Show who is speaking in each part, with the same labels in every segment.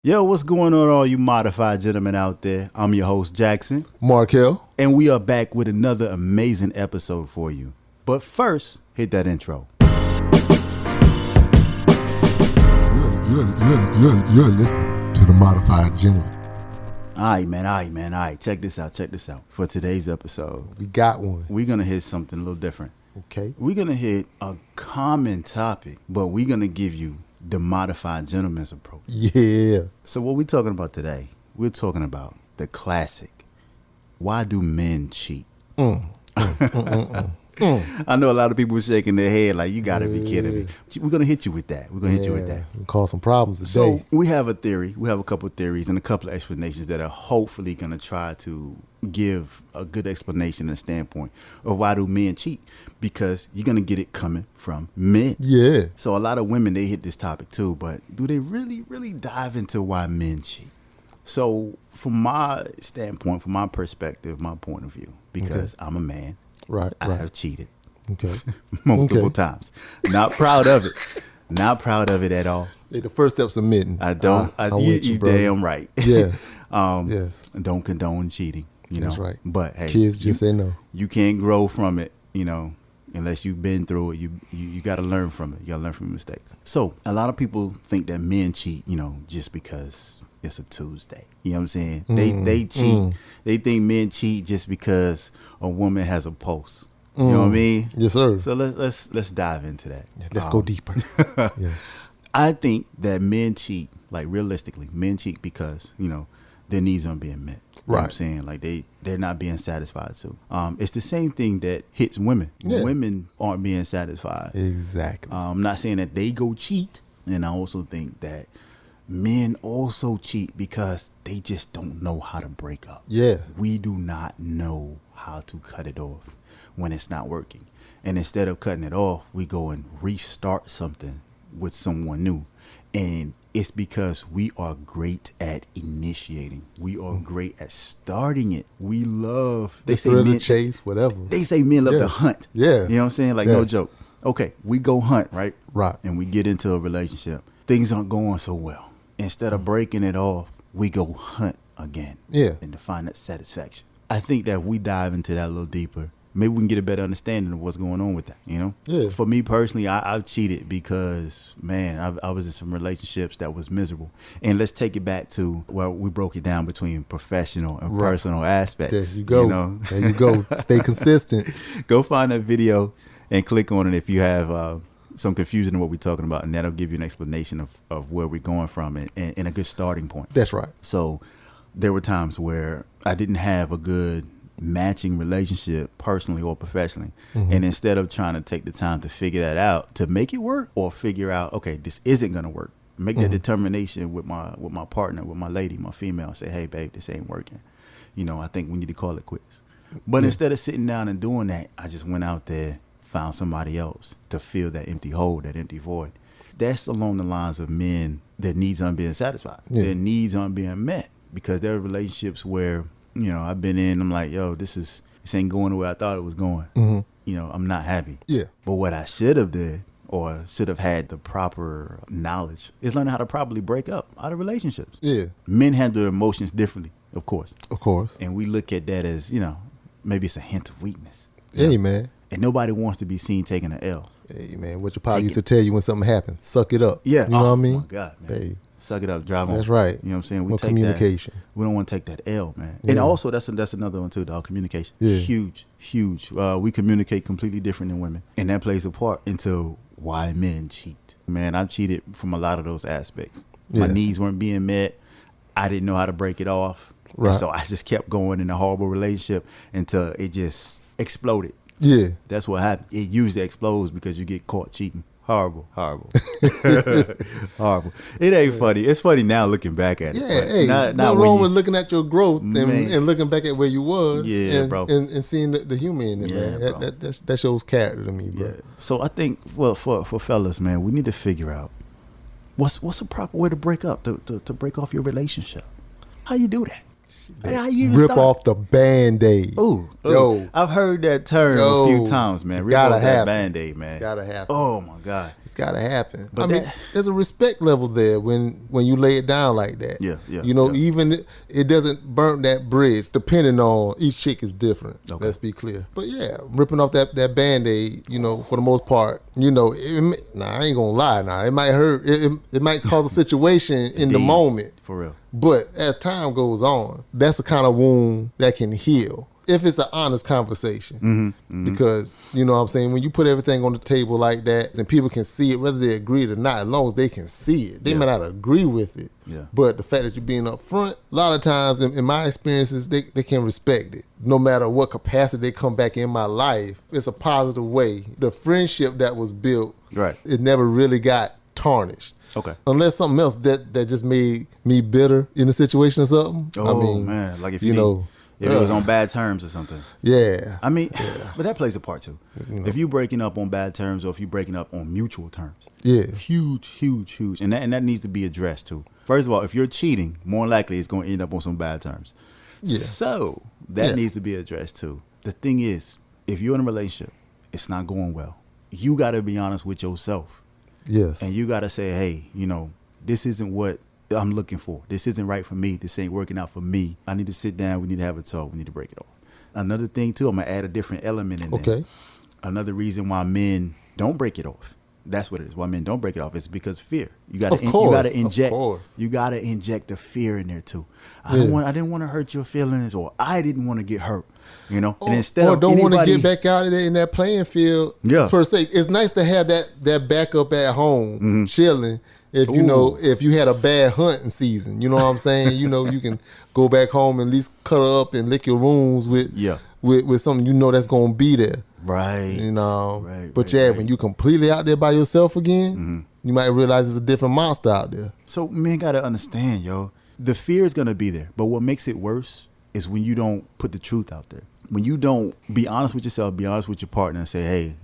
Speaker 1: Yo, what's going on, all you modified gentlemen out there? I'm your host, Jackson.
Speaker 2: Markel.
Speaker 1: And we are back with another amazing episode for you. But first, hit that intro.
Speaker 2: You're listening to the Modified Gentleman.
Speaker 1: All right, man. Check this out. For today's episode,
Speaker 2: We got one.
Speaker 1: we're going to hit something a little different.
Speaker 2: Okay.
Speaker 1: We're going to hit a common topic, but we're going to give you the modified gentleman's approach.
Speaker 2: Yeah.
Speaker 1: So what we're talking about today, we're talking about the classic. Why do men cheat? I know a lot of people shaking their head like, you got to be kidding me. We're going to hit you with that.
Speaker 2: We cause some problems today.
Speaker 1: So we have a theory. We have a couple of theories and a couple of explanations that are hopefully going to try to give a good explanation and standpoint of why do men cheat, because you're going to get it coming from men.
Speaker 2: Yeah.
Speaker 1: So a lot of women, they hit this topic too, but do they really dive into why men cheat? So from my standpoint, from my perspective, my point of view, because I'm a man, I have cheated multiple times. Not proud of it. Not proud of it at all.
Speaker 2: The first step's admitting.
Speaker 1: I don't. You damn right.
Speaker 2: Yes.
Speaker 1: Yes. Don't condone cheating.
Speaker 2: That's right.
Speaker 1: But hey,
Speaker 2: kids just say no.
Speaker 1: You can't grow from it. Unless you've been through it. You got to learn from it. You got to learn from mistakes. So a lot of people think that men cheat. Just because it's a Tuesday. You know what I'm saying? They cheat. They think men cheat just because a woman has a pulse. You know what I mean?
Speaker 2: Yes, sir.
Speaker 1: So let's dive into that.
Speaker 2: Let's go deeper. Yes.
Speaker 1: I think that men cheat, like realistically, men cheat because, their needs aren't being met. You know what I'm saying? Like they're not being satisfied. So it's the same thing that hits women.
Speaker 2: Yeah.
Speaker 1: Women aren't being satisfied.
Speaker 2: Exactly.
Speaker 1: I'm not saying that they go cheat. And I also think that men also cheat because they just don't know how to break up.
Speaker 2: Yeah.
Speaker 1: We do not know how to cut it off when it's not working. And instead of cutting it off, we go and restart something with someone new. And it's because we are great at initiating. We are great at starting it. We love, they say men,
Speaker 2: chase, whatever.
Speaker 1: They say men love to hunt.
Speaker 2: Yeah.
Speaker 1: You know what I'm saying? Like, no joke. Okay, we go hunt, right?
Speaker 2: Right.
Speaker 1: And we get into a relationship. Things aren't going so well. Instead of breaking it off, we go hunt again.
Speaker 2: Yeah.
Speaker 1: And to find that satisfaction. I think that if we dive into that a little deeper, maybe we can get a better understanding of what's going on with that,
Speaker 2: Yeah.
Speaker 1: For me personally, I've cheated because, man, I was in some relationships that was miserable. And let's take it back to where we broke it down between professional and personal aspects.
Speaker 2: There you go. There you go. Stay consistent.
Speaker 1: Go find that video and click on it if you have some confusion in what we're talking about, and that'll give you an explanation of where we're going from and a good starting point.
Speaker 2: That's right.
Speaker 1: So there were times where I didn't have a good matching relationship personally or professionally. And instead of trying to take the time to figure that out, to make it work or figure out, okay, this isn't going to work, make that determination with my partner, with my lady, my female, say, hey, babe, this ain't working. I think we need to call it quits. But instead of sitting down and doing that, I just went out there, found somebody else to fill that empty hole, that empty void. That's along the lines of men, their needs aren't being satisfied. Yeah. Their needs aren't being met because there are relationships where, I've been in, I'm like, yo, this ain't going the way I thought it was going. I'm not happy.
Speaker 2: Yeah.
Speaker 1: But what I should have did or should have had the proper knowledge is learning how to properly break up out of relationships.
Speaker 2: Yeah.
Speaker 1: Men handle emotions differently, of course.
Speaker 2: Of course.
Speaker 1: And we look at that as, maybe it's a hint of weakness.
Speaker 2: Hey, man.
Speaker 1: And nobody wants to be seen taking an L.
Speaker 2: Hey, man, what your pop used to tell you when something happens, suck it up.
Speaker 1: Yeah.
Speaker 2: You know what I mean?
Speaker 1: Oh, my God, man.
Speaker 2: Hey.
Speaker 1: Suck it up, drive on.
Speaker 2: That's right.
Speaker 1: You know what I'm saying?
Speaker 2: We take communication.
Speaker 1: We don't want to take that L, man.
Speaker 2: Yeah.
Speaker 1: And also, that's another one, too, dog. Communication.
Speaker 2: Yeah.
Speaker 1: Huge. We communicate completely different than women. And that plays a part into why men cheat. Man, I've cheated from a lot of those aspects. My needs weren't being met. I didn't know how to break it off. Right. And so I just kept going in a horrible relationship until it just exploded.
Speaker 2: Yeah.
Speaker 1: That's what happened. It usually explodes because you get caught cheating. Horrible. Horrible. It ain't funny. It's funny now looking back at it.
Speaker 2: Yeah, hey, not wrong with looking at your growth and looking back at where you was.
Speaker 1: Yeah, bro.
Speaker 2: And seeing the humor in it, man. That shows character to me, bro.
Speaker 1: Yeah. So I think, well, for fellas, man, we need to figure out what's a proper way to break up, to break off your relationship. How you do that?
Speaker 2: Rip off the Band-Aid.
Speaker 1: Ooh.
Speaker 2: Yo.
Speaker 1: I've heard that term a few times, man. Rip off that Band-Aid, man.
Speaker 2: It's gotta happen.
Speaker 1: Oh my God.
Speaker 2: It's gotta happen.
Speaker 1: But
Speaker 2: I mean, there's a respect level there when you lay it down like that.
Speaker 1: Yeah.
Speaker 2: Even it doesn't burn that bridge, depending on each chick is different. Okay. Let's be clear. But yeah, ripping off that Band-Aid, for the most part, I ain't gonna lie. It might hurt. It might cause a situation in the moment.
Speaker 1: For real.
Speaker 2: But as time goes on, that's the kind of wound that can heal if it's an honest conversation. Because, you know what I'm saying, when you put everything on the table like that and people can see it, whether they agree or not, as long as they can see it, they may not agree with it.
Speaker 1: Yeah.
Speaker 2: But the fact that you're being upfront, a lot of times in my experiences, they can respect it. No matter what capacity they come back in my life, it's a positive way. The friendship that was built, it never really got tarnished.
Speaker 1: Okay.
Speaker 2: Unless something else that just made me bitter in the situation or something.
Speaker 1: Oh, man. Like if if it was on bad terms or something.
Speaker 2: Yeah.
Speaker 1: I mean, but that plays a part too. If you breaking up on bad terms or if you breaking up on mutual terms.
Speaker 2: Yeah.
Speaker 1: Huge. And that needs to be addressed too. First of all, if you're cheating, more likely it's going to end up on some bad terms. Yeah. So that needs to be addressed too. The thing is, if you're in a relationship, it's not going well. You got to be honest with yourself.
Speaker 2: Yes.
Speaker 1: And you got to say, hey, this isn't what I'm looking for. This isn't right for me. This ain't working out for me. I need to sit down. We need to have a talk. We need to break it off. Another thing, too, I'm going to add a different element in there.
Speaker 2: Okay.
Speaker 1: Another reason why men don't break it off. That's what it is. Why men don't break it off is because fear. You got to inject the fear in there, too. I didn't want to hurt your feelings, or I didn't want to get hurt. And instead
Speaker 2: or don't want to get back out of there in that playing field per se. It's nice to have that backup at home chilling. If you had a bad hunting season, you know what I'm saying? You can go back home and at least cuddle up and lick your wounds with something that's gonna be there.
Speaker 1: Right.
Speaker 2: But when you completely out there by yourself again, you might realize there's a different monster out there.
Speaker 1: So men gotta understand, the fear is gonna be there. But what makes it worse is when you don't put the truth out there. When you don't be honest with yourself, be honest with your partner and say, hey,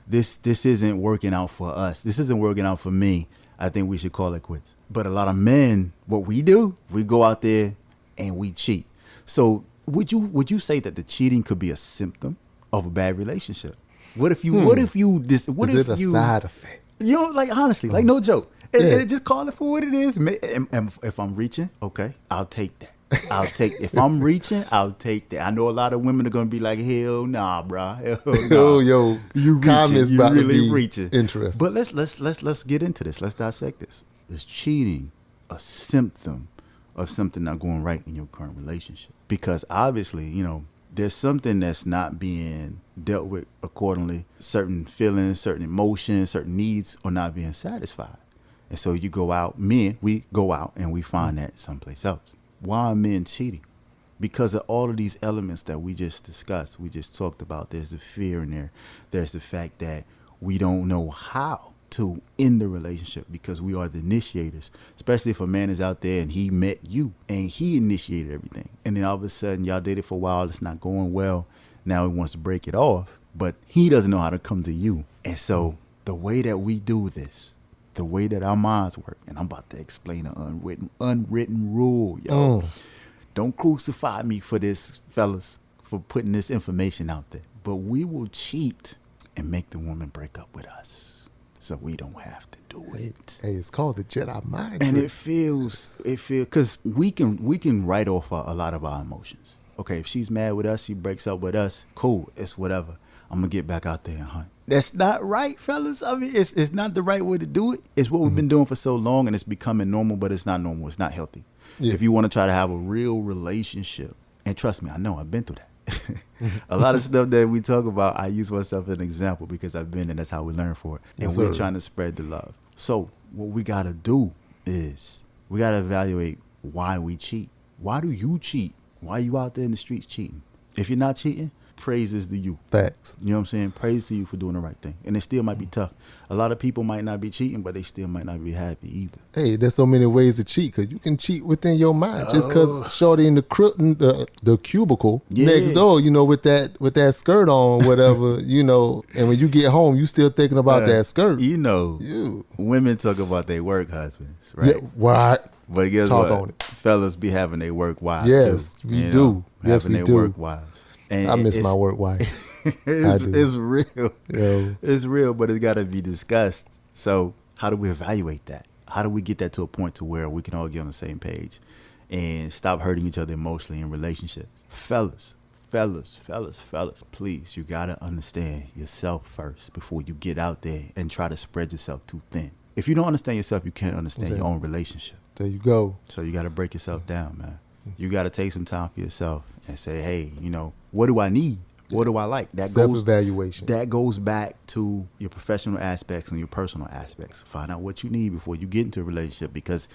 Speaker 1: this isn't working out for us. This isn't working out for me. I think we should call it quits. But a lot of men, what we do, we go out there and we cheat. So would you say that the cheating could be a symptom of a bad relationship? What if you is it a side effect? Honestly, like no joke. And just call it for what it is. And if I'm reaching, okay, I'll take that. If I'm reaching, I'll take that. I know a lot of women are gonna be like, hell nah, bro. Hell nah.
Speaker 2: Yo,
Speaker 1: you reaching, you really reaching.
Speaker 2: Interesting.
Speaker 1: But let's get into this. Let's dissect this. Is cheating a symptom of something not going right in your current relationship? Because obviously, there's something that's not being dealt with accordingly. Certain feelings, certain emotions, certain needs are not being satisfied. And so you go out, we go out and we find that someplace else. Why are men cheating? Because of all of these elements that we just discussed, we just talked about. There's the fear in there. There's the fact that we don't know how to end the relationship because we are the initiators, especially if a man is out there and he met you and he initiated everything. And then all of a sudden y'all dated for a while. It's not going well. Now he wants to break it off, but he doesn't know how to come to you. And so the way that we do this, the way that our minds work, and I'm about to explain an unwritten rule, yo. Don't crucify me for this, fellas, for putting this information out there. But we will cheat and make the woman break up with us, so we don't have to do it.
Speaker 2: Hey, it's called the Jedi mind
Speaker 1: and
Speaker 2: trick.
Speaker 1: it feels because we can write off a lot of our emotions. Okay, if she's mad with us, she breaks up with us, cool, it's whatever. I'm gonna get back out there and hunt. That's not right, fellas. I mean, it's not the right way to do it. It's what we've been doing for so long, and it's becoming normal, but it's not normal. It's not healthy. Yeah. If you want to try to have a real relationship, and trust me, I know I've been through that. A lot of stuff that we talk about, I use myself as an example because I've been, and that's how we learn for it. And we're trying to spread the love. So what we got to do is we got to evaluate why we cheat. Why do you cheat? Why are you out there in the streets cheating? If you're not cheating, praises to you.
Speaker 2: Facts.
Speaker 1: You know what I'm saying? Praise to you for doing the right thing. And it still might be tough. A lot of people might not be cheating, but they still might not be happy either.
Speaker 2: Hey, there's so many ways to cheat because you can cheat within your mind. Just because shorty in the cubicle next door, with that skirt on, whatever, and when you get home, you still thinking about that skirt.
Speaker 1: Women talk about their work husbands, right?
Speaker 2: Yeah, right.
Speaker 1: But guess
Speaker 2: Talk
Speaker 1: what?
Speaker 2: on it.
Speaker 1: fellas be having their work wives
Speaker 2: yes,
Speaker 1: too.
Speaker 2: We do. Yes, we do.
Speaker 1: Work wives. And
Speaker 2: I miss my work wife.
Speaker 1: It's real.
Speaker 2: Yo.
Speaker 1: It's real, but it's got to be discussed. So how do we evaluate that? How do we get that to a point to where we can all get on the same page and stop hurting each other emotionally in relationships? Fellas, please, you got to understand yourself first before you get out there and try to spread yourself too thin. If you don't understand yourself, you can't understand your own relationship.
Speaker 2: There you go.
Speaker 1: So you got to break yourself down, man. You got to take some time for yourself and say, hey, what do I need? What do I like? That
Speaker 2: self-evaluation.
Speaker 1: That goes back to your professional aspects and your personal aspects. Find out what you need before you get into a relationship. Because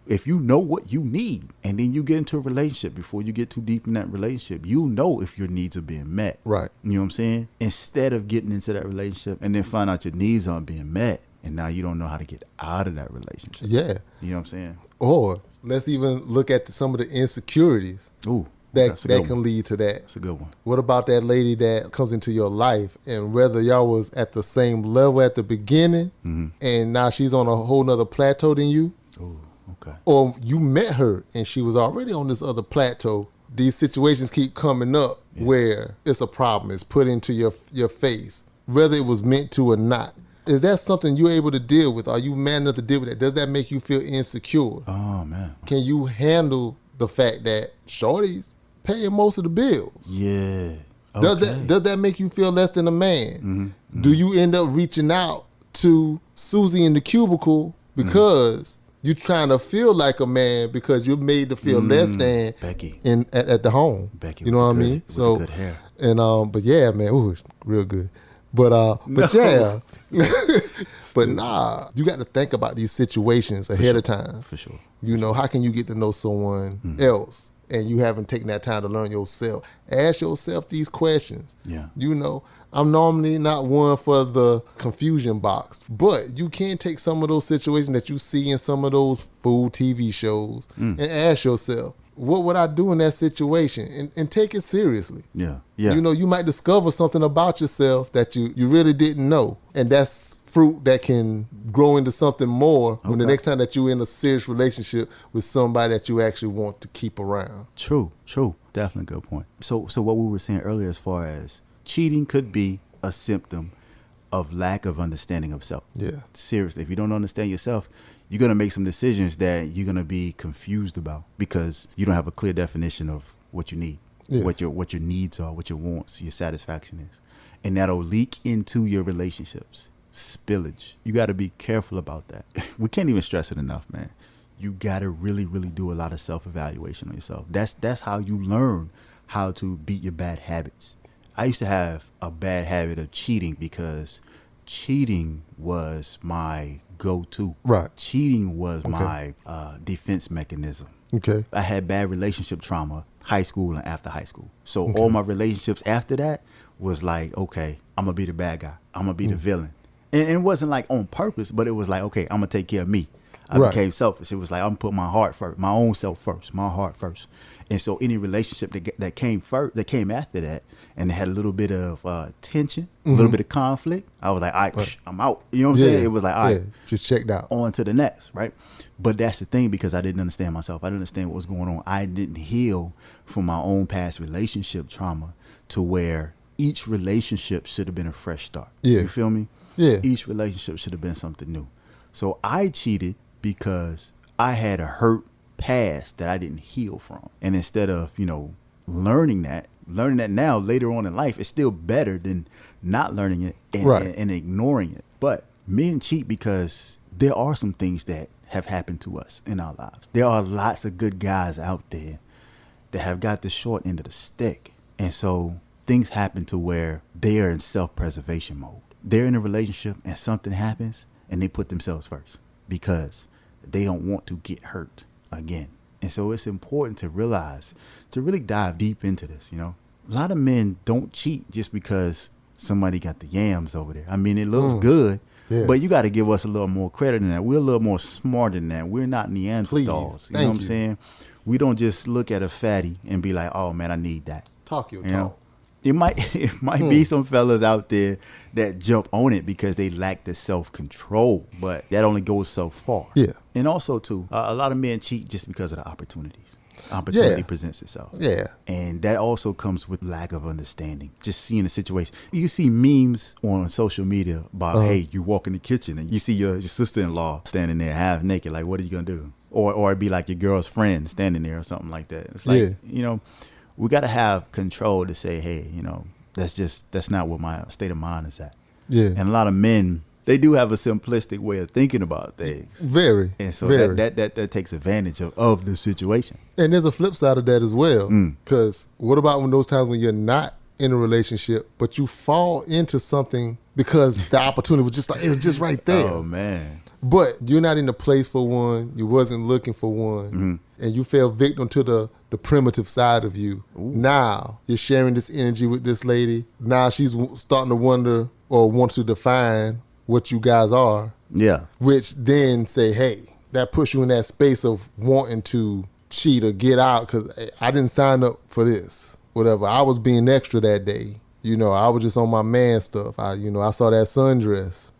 Speaker 1: if you know what you need and then you get into a relationship, before you get too deep in that relationship, you know if your needs are being met.
Speaker 2: Right.
Speaker 1: You know what I'm saying? Instead of getting into that relationship and then find out your needs aren't being met, and now you don't know how to get out of that relationship.
Speaker 2: Yeah.
Speaker 1: You know what I'm saying?
Speaker 2: Or let's even look at some of the insecurities.
Speaker 1: Ooh.
Speaker 2: That can lead to that.
Speaker 1: That's a good one.
Speaker 2: What about that lady that comes into your life, and whether y'all was at the same level at the beginning, and now she's on a whole nother plateau than you?
Speaker 1: Ooh, okay.
Speaker 2: Or you met her and she was already on this other plateau. These situations keep coming up where it's a problem. It's put into your face, whether it was meant to or not. Is that something you're able to deal with? Are you man enough to deal with that? Does that make you feel insecure?
Speaker 1: Oh, man.
Speaker 2: Can you handle the fact that shorty's paying most of the bills?
Speaker 1: Yeah. Okay.
Speaker 2: Does that make you feel less than a man? Do you end up reaching out to Susie in the cubicle because you're trying to feel like a man because you're made to feel less than
Speaker 1: Becky
Speaker 2: at the home?
Speaker 1: Becky,
Speaker 2: you know what I mean?
Speaker 1: So good hair.
Speaker 2: And but yeah, man, ooh, it's real good. But yeah. But nah, you got to think about these situations ahead of time.
Speaker 1: For sure.
Speaker 2: How can you get to know someone else and you haven't taken that time to learn yourself? Ask yourself these questions.
Speaker 1: Yeah.
Speaker 2: I'm normally not one for the confusion box, but you can take some of those situations that you see in some of those food TV shows and ask yourself, what would I do in that situation? And take it seriously.
Speaker 1: Yeah. Yeah.
Speaker 2: You might discover something about yourself that you really didn't know. And that's fruit that can grow into something more when the next time that you're in a serious relationship with somebody that you actually want to keep around.
Speaker 1: True. Definitely a good point. So what we were saying earlier as far as cheating could be a symptom of lack of understanding of self.
Speaker 2: Yeah.
Speaker 1: Seriously, if you don't understand yourself, you're going to make some decisions that you're going to be confused about because you don't have a clear definition of what you need, what your needs are, what your wants, your satisfaction is. And that'll leak into your relationships. Spillage. You got to be careful about that. We can't even stress it enough, man. You got to really, really do a lot of self-evaluation on yourself. That's how you learn how to beat your bad habits. I used to have a bad habit of cheating because cheating was my go-to.
Speaker 2: Right.
Speaker 1: Cheating was my defense mechanism.
Speaker 2: Okay.
Speaker 1: I had bad relationship trauma, high school and after high school. So all my relationships after that was like, okay, I'm going to be the bad guy. I'm going to be the villain. And it wasn't like on purpose, but it was like, okay, I'm going to take care of me. I became selfish. It was like, I'm put my heart first, my own self first, my heart first. And so any relationship that came after that, and it had a little bit of tension, a little bit of conflict, I was like, all right, I'm out. You know what I'm saying? It was like, all right,
Speaker 2: just checked out.
Speaker 1: On to the next, right? But that's the thing, because I didn't understand myself. I didn't understand what was going on. I didn't heal from my own past relationship trauma to where each relationship should have been a fresh start.
Speaker 2: Yeah.
Speaker 1: You feel me?
Speaker 2: Yeah.
Speaker 1: Each relationship should have been something new. So I cheated because I had a hurt past that I didn't heal from. And instead of, learning that now later on in life, it's still better than not learning it and ignoring it. But men cheat because there are some things that have happened to us in our lives. There are lots of good guys out there that have got the short end of the stick. And so things happen to where they are in self-preservation mode. They're in a relationship and something happens and they put themselves first because they don't want to get hurt again. And so it's important to realize, to really dive deep into this, A lot of men don't cheat just because somebody got the yams over there. I mean, it looks good, but you got to give us a little more credit than that. We're a little more smarter than that. We're not Neanderthals.
Speaker 2: Please,
Speaker 1: you know what I'm saying? We don't just look at a fatty and be like, oh, man, I need that.
Speaker 2: Talk your talk.
Speaker 1: It might be some fellas out there that jump on it because they lack the self-control, but that only goes so far.
Speaker 2: Yeah.
Speaker 1: And also, too, a lot of men cheat just because of the opportunities. Opportunity presents itself.
Speaker 2: Yeah.
Speaker 1: And that also comes with lack of understanding. Just seeing the situation. You see memes on social media about, hey, you walk in the kitchen and you see your sister-in-law standing there half naked. Like, what are you going to do? Or it'd be like your girl's friend standing there or something like that. It's like, we got to have control to say, hey, that's not what my state of mind is at.
Speaker 2: Yeah.
Speaker 1: And a lot of men, they do have a simplistic way of thinking about things.
Speaker 2: Very.
Speaker 1: And so
Speaker 2: very.
Speaker 1: That takes advantage of the situation.
Speaker 2: And there's a flip side of that as well. Because what about when those times when you're not in a relationship, but you fall into something because the opportunity was just like, it was just right there.
Speaker 1: Oh, man.
Speaker 2: But you're not in the place for one. You wasn't looking for one. And you fell victim to the primitive side of you. Ooh. Now you're sharing this energy with this lady. Now she's starting to wonder or want to define what you guys are. Yeah. Which then say, hey, that puts you in that space of wanting to cheat or get out because hey, I didn't sign up for this. Whatever. I was being extra that day. I was just on my man stuff. I saw that sundress.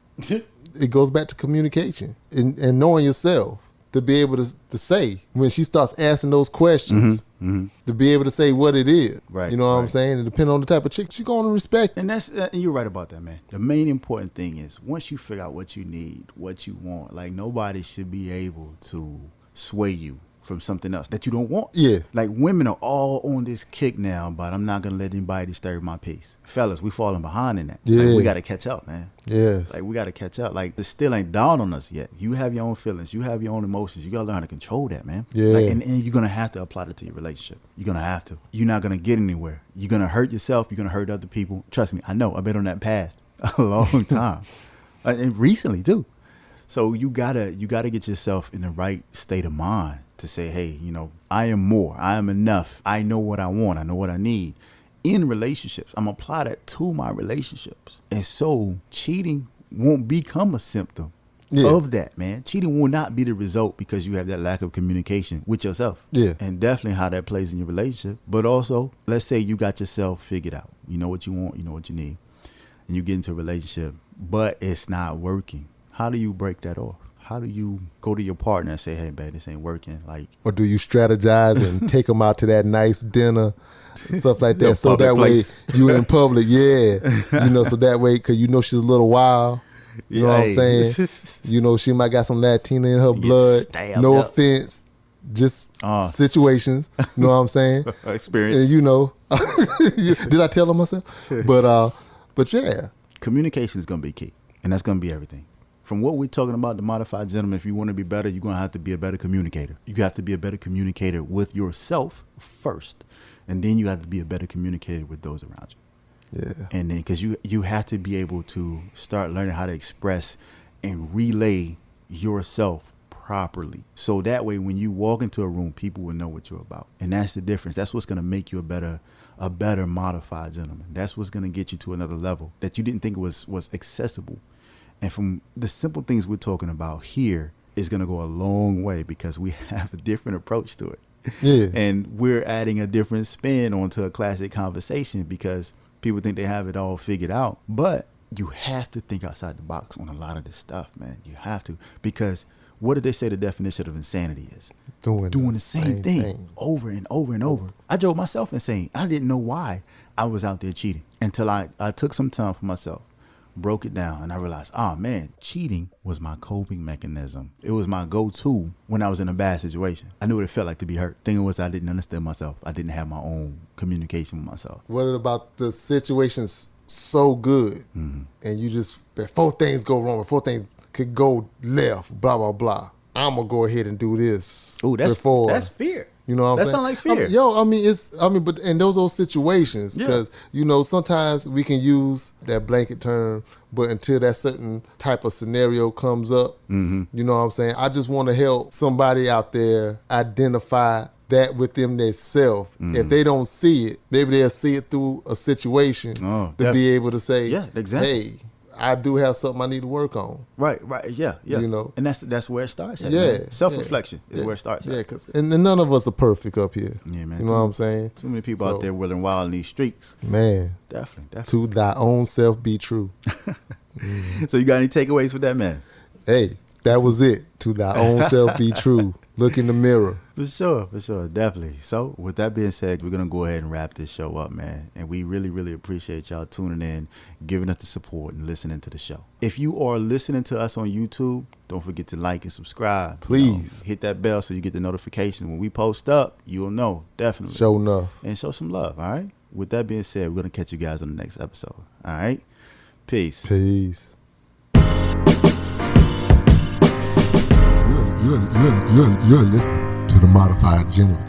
Speaker 2: It goes back to communication and knowing yourself to be able to say when she starts asking those questions, to be able to say what it is. Right. You know what I'm saying? And depending on the type of chick, she's going to respect.
Speaker 1: And you're right about that, man. The main important thing is once you figure out what you need, what you want, like nobody should be able to sway you from something else that you don't want.
Speaker 2: Yeah.
Speaker 1: Like women are all on this kick now, but I'm not going to let anybody disturb my peace. Fellas, we falling behind in that.
Speaker 2: Yeah.
Speaker 1: Like, we got to catch up, man.
Speaker 2: Yes.
Speaker 1: Like we got to catch up. Like this still ain't dawned on us yet. You have your own feelings. You have your own emotions. You got to learn how to control that, man.
Speaker 2: Yeah.
Speaker 1: Like, and you're going to have to apply that to your relationship. You're going to have to. You're not going to get anywhere. You're going to hurt yourself. You're going to hurt other people. Trust me. I know. I've been on that path a long time. And recently too. So you gotta get yourself in the right state of mind to say, hey, I am more. I am enough. I know what I want. I know what I need. In relationships, I'm gonna apply that to my relationships. And so cheating won't become a symptom of that, man. Cheating will not be the result because you have that lack of communication with yourself.
Speaker 2: Yeah.
Speaker 1: And definitely how that plays in your relationship. But also, let's say you got yourself figured out. You know what you want, you know what you need. And you get into a relationship, but it's not working. How do you break that off? How do you go to your partner and say, hey, babe, this ain't working? Like,
Speaker 2: or do you strategize and take them out to that nice dinner, stuff like that? So that place. Way you in public, so that way, because she's a little wild. You know what I'm saying? She might got some Latina in her blood. No offense. Just situations. You know what I'm saying?
Speaker 1: Experience.
Speaker 2: And did I tell her myself? But yeah.
Speaker 1: Communication is going to be key. And that's going to be everything. From what we're talking about, the modified gentleman, if you want to be better, you're going to have to be a better communicator. You have to be a better communicator with yourself first. And then you have to be a better communicator with those around you.
Speaker 2: Yeah.
Speaker 1: And then because you have to be able to start learning how to express and relay yourself properly. So that way, when you walk into a room, people will know what you're about. And that's the difference. That's what's going to make you a better modified gentleman. That's what's going to get you to another level that you didn't think was accessible. And from the simple things we're talking about here is going to go a long way because we have a different approach to it.
Speaker 2: Yeah.
Speaker 1: And we're adding a different spin onto a classic conversation because people think they have it all figured out. But you have to think outside the box on a lot of this stuff, man. You have to. Because what did they say the definition of insanity is?
Speaker 2: Doing
Speaker 1: the same thing over and over and over. I drove myself insane. I didn't know why I was out there cheating until I took some time for myself. Broke it down and I realized, cheating was my coping mechanism. It was my go-to when I was in a bad situation. I knew what it felt like to be hurt. Thing was, I didn't understand myself. I didn't have my own communication with myself.
Speaker 2: What about the situation's so good and you just, before things go wrong, before things could go left, blah, blah, blah, I'm going to go ahead and do this.
Speaker 1: Oh, that's fear.
Speaker 2: You know what I'm saying?
Speaker 1: That sounds like fear.
Speaker 2: But in those situations, because, sometimes we can use that blanket term, but until that certain type of scenario comes up, you know what I'm saying? I just want to help somebody out there identify that within themselves. If they don't see it, maybe they'll see it through a situation to be able to say, hey, I do have something I need to work on.
Speaker 1: Right, yeah.
Speaker 2: You know,
Speaker 1: and that's where it starts at,
Speaker 2: yeah,
Speaker 1: man. Self-reflection is where it starts at.
Speaker 2: And none of us are perfect up here.
Speaker 1: Yeah, man.
Speaker 2: You know what I'm saying?
Speaker 1: Too many people out there willing wild in these streets.
Speaker 2: Man.
Speaker 1: Definitely.
Speaker 2: To thy own self be true.
Speaker 1: So you got any takeaways for that, man?
Speaker 2: Hey, that was it. To thy own self be true. Look in the mirror.
Speaker 1: For sure, definitely. So with that being said, we're going to go ahead and wrap this show up, man. And we really, really appreciate y'all tuning in, giving us the support and listening to the show. If you are listening to us on YouTube, don't forget to like and subscribe.
Speaker 2: Please.
Speaker 1: Hit that bell so you get the notification. When we post up, you'll know, definitely.
Speaker 2: Show enough.
Speaker 1: And show some love, all right? With that being said, we're going to catch you guys on the next episode. All right? Peace.
Speaker 2: You're listening to the Modified Gentleman.